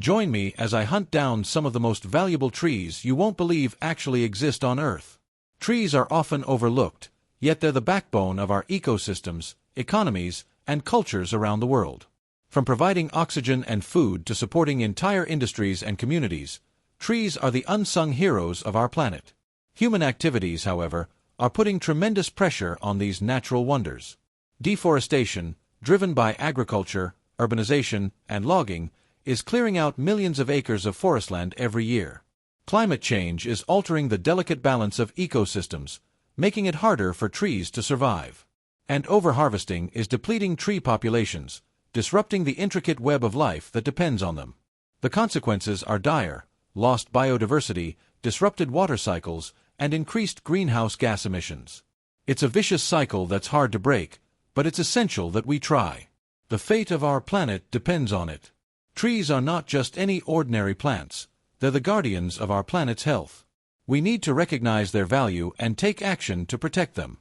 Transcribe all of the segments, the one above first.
Join me as I hunt down some of the most valuable trees you won't believe actually exist on Earth. Trees are often overlooked, yet they're the backbone of our ecosystems, economies, and cultures around the world. From providing oxygen and food to supporting entire industries and communities, trees are the unsung heroes of our planet. Human activities, however, are putting tremendous pressure on these natural wonders. Deforestation, driven by agriculture, urbanization, and logging, is clearing out millions of acres of forestland every year. Climate change is altering the delicate balance of ecosystems, making it harder for trees to survive. And overharvesting is depleting tree populations, disrupting the intricate web of life that depends on them. The consequences are dire: lost biodiversity, disrupted water cycles, and increased greenhouse gas emissions. It's a vicious cycle that's hard to break, but it's essential that we try. The fate of our planet depends on it. Trees are not just any ordinary plants, they're the guardians of our planet's health. We need to recognize their value and take action to protect them.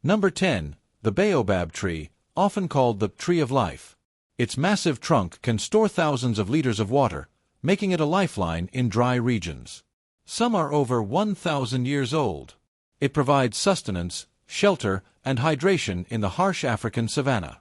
Number 10. The baobab tree, often called the tree of life. Its massive trunk can store thousands of liters of water, making it a lifeline in dry regions. Some are over 1,000 years old. It provides sustenance, shelter, and hydration in the harsh African savanna.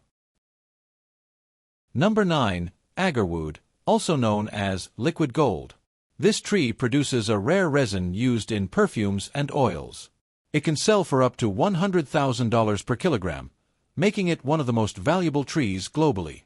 Number 9. Agarwood, also known as liquid gold. This tree produces a rare resin used in perfumes and oils. It can sell for up to $100,000 per kilogram, making it one of the most valuable trees globally.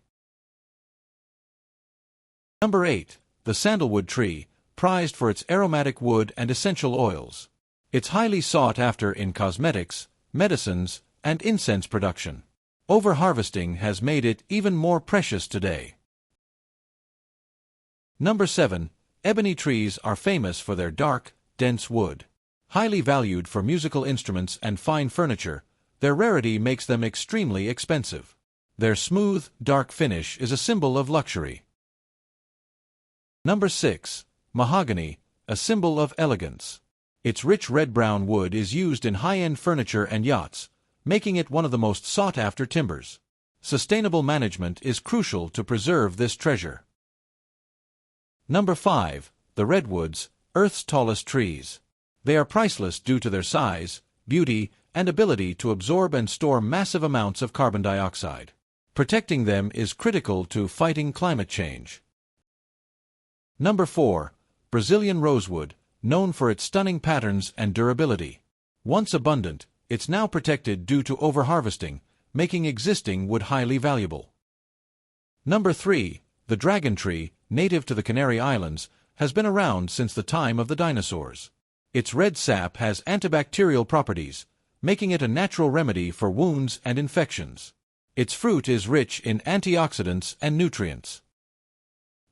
Number 8. The sandalwood tree, prized for its aromatic wood and essential oils. It's highly sought after in cosmetics, medicines, and incense production. Overharvesting has made it even more precious today. Number 7. Ebony trees are famous for their dark, dense wood. Highly valued for musical instruments and fine furniture, their rarity makes them extremely expensive. Their smooth, dark finish is a symbol of luxury. Number 6. Mahogany, a symbol of elegance. Its rich red-brown wood is used in high-end furniture and yachts, making it one of the most sought-after timbers. Sustainable management is crucial to preserve this treasure. Number 5. The redwoods, Earth's tallest trees. They are priceless due to their size, beauty, and ability to absorb and store massive amounts of carbon dioxide. Protecting them is critical to fighting climate change. Number 4. Brazilian rosewood, known for its stunning patterns and durability. Once abundant, it's now protected due to overharvesting, making existing wood highly valuable. Number 3. The dragon tree, native to the Canary Islands, has been around since the time of the dinosaurs. Its red sap has antibacterial properties, making it a natural remedy for wounds and infections. Its fruit is rich in antioxidants and nutrients.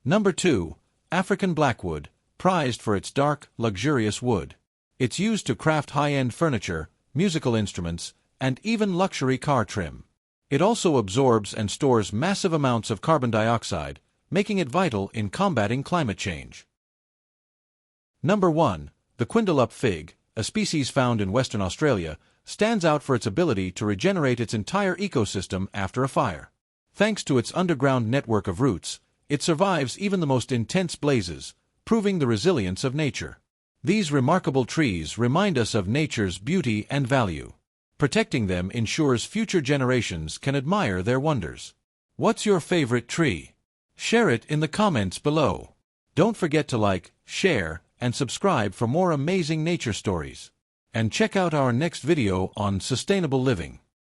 Number 2. African blackwood, prized for its dark, luxurious wood. It's used to craft high-end furniture, musical instruments, and even luxury car trim. It also absorbs and stores massive amounts of carbon dioxide, making it vital in combating climate change. Number 1. The Quindelup fig, a species found in Western Australia, stands out for its ability to regenerate its entire ecosystem after a fire. Thanks to its underground network of roots, it survives even the most intense blazes, proving the resilience of nature. These remarkable trees remind us of nature's beauty and value. Protecting them ensures future generations can admire their wonders. What's your favorite tree? Share it in the comments below. Don't forget to like, share, and subscribe for more amazing nature stories. And check out our next video on sustainable living.